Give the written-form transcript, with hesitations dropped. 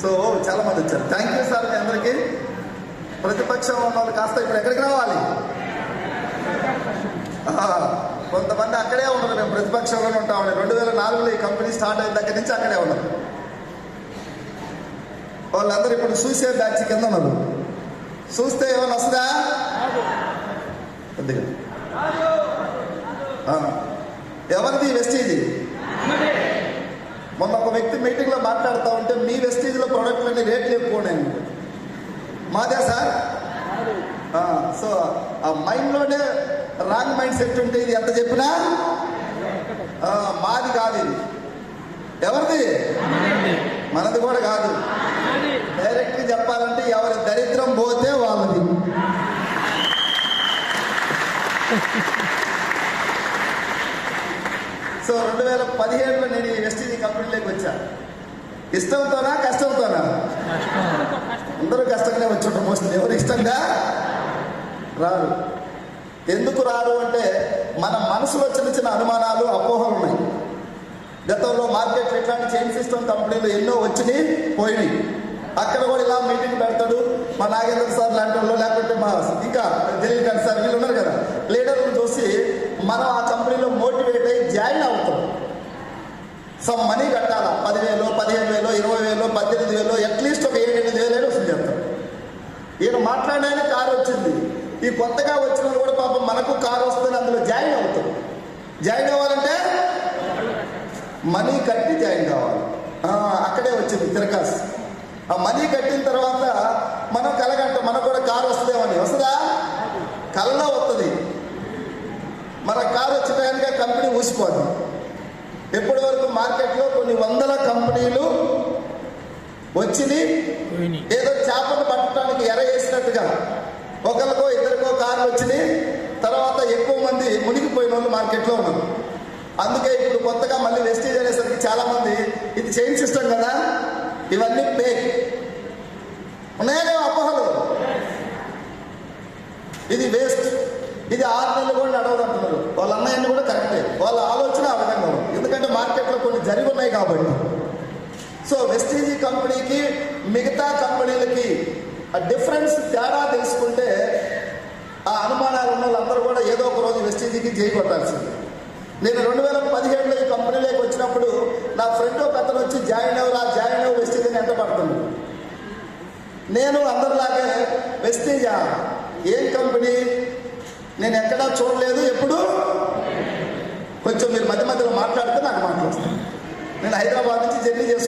So చాలా మంది వచ్చారు. థ్యాంక్ యూ సార్ మీ అందరికీ. ప్రతిపక్షం ఉన్న వాళ్ళు కాస్త ఇప్పుడు ఎక్కడికి రావాలి? కొంతమంది అక్కడే ఉన్నారు. మేము ప్రతిపక్షంలోనే ఉంటామని 2004లో ఈ కంపెనీ స్టార్ట్ అయిన దగ్గర నుంచి అక్కడే ఉన్నారు. వాళ్ళందరూ ఇప్పుడు చూసే బ్యాచ్ కింద ఉన్నారు. చూస్తే ఏమైనా వస్తుందా? కొద్దిగా ఎవరిది వెస్టీజ్? మొన్న ఒక వ్యక్తి మీటింగ్లో మాట్లాడుతూ ఉంటే మీ వెస్టీజ్లో ప్రోడక్ట్లన్నీ రేట్లు ఎక్కువ ఉన్నాయి. మాదే సార్. సో ఆ మైండ్లోనే రాంగ్ మైండ్ సెట్ ఉంటే ఇది ఎంత చెప్పినా మాది కాదు. ఇది ఎవరిది? మనది కూడా కాదు. డైరెక్ట్గా చెప్పాలంటే ఎవరి దరిద్రం పోతే వాళ్ళది. సో 2017లో నేను ఈ వెస్టీజ్ కంపెనీలోకి వచ్చాను. ఇష్టంతోనా కష్టంతోనా? అందరూ కష్టంగానే వచ్చి మోస్ట్లీ. ఎవరు ఇష్టంగా రారు. ఎందుకు రారు అంటే మన మనసులో చిన్న చిన్న అనుమానాలు, అపోహలు ఉన్నాయి. గతంలో మార్కెట్లో ఇట్లాంటి చైన్ సిస్టమ్ కంపెనీలు ఎన్నో వచ్చినాయి, పోయినాయి. అక్కడ కూడా ఇలా మీటింగ్ పెడతాడు మా నాగేంద్ర సార్ లాంటి వాళ్ళు, లేకపోతే మా ఇంకా దిలీప్ సార్, వీళ్ళు ఉన్నారు కదా లీడర్లను చూసి మనం ఆ కంపెనీలో మోటివేట్ అయ్యి జాయిన్ అవుతాం. సమ్ మనీ కట్టాలా, 10,000, 15,000, 20,000, 18,000, అట్లీస్ట్ ఒక 7-8,000 వసూలు చేస్తాం. ఈయన మాట్లాడడానికి కారు వచ్చింది. ఈ కొత్తగా వచ్చిన కూడా పాపం మనకు కారు వస్తుంది, అందులో జాయిన్ అవుతాం. జాయిన్ అవ్వాలంటే మనీ కట్టి జాయిన్ కావాలి. అక్కడే వచ్చింది తిరకాస్. ఆ మనీ కట్టిన తర్వాత మనం కలగంట మనకు కూడా కారు వస్తుందేమని. వస్తుందా? కళ్ళలో వస్తుంది. మన కారు వచ్చిన కనుక కంపెనీ ఊసిపోదు. ఎప్పటి వరకు మార్కెట్లో కొన్ని వందల కంపెనీలు వచ్చి ఏదో చేపలు పట్టడానికి ఎర వేసినట్టుగా ఒకరికో ఇద్దరికో కార్లు వచ్చినాయి. తర్వాత ఎక్కువ మంది మునిగిపోయిన వాళ్ళు మార్కెట్లో ఉన్నారు. అందుకే ఇప్పుడు కొత్తగా మళ్ళీ వెస్టీజ్ అనేసరికి చాలా మంది ఇది చైన్ సిస్టమ్ కదా, ఇవన్నీ ఫేక్ ఉన్నాయనే అపోహలు. ఇది వేస్ట్, ఇది 6 నెలలు కూడా నడవదు అంటున్నారు. వాళ్ళ అన్నయ్యని కూడా కరెక్టే, వాళ్ళ ఆలోచన ఆ విధంగా ఉంది. ఎందుకంటే మార్కెట్లో కొన్ని జరిగి ఉన్నాయి కాబట్టి. సో వెస్టీజ్ కంపెనీకి మిగతా కంపెనీలకి ఆ డిఫరెన్స్, తేడా తెలుసుకుంటే ఆ అనుమానాలు ఉన్న వాళ్ళందరూ కూడా ఏదో ఒక రోజు వెస్టీజ్కి చేయి కొట్టాల్సింది. నేను 2017లో ఈ కంపెనీలోకి వచ్చినప్పుడు నా ఫ్రెండ్ ఒక అతను వచ్చి జాయిన్ అవ్వు వెస్టీజ్ అని ఎంట పడుతున్నాడు. నేను అందరిలాగే వెస్టీజా ఏం కంపెనీ, నేను ఎక్కడా చూడలేదు, ఎప్పుడు కొంచెం మీరు మధ్య మధ్యలో మాట్లాడితే నాకు మాట్లాడుతాను. నేను హైదరాబాద్ నుంచి జర్నీ చేస్తాను.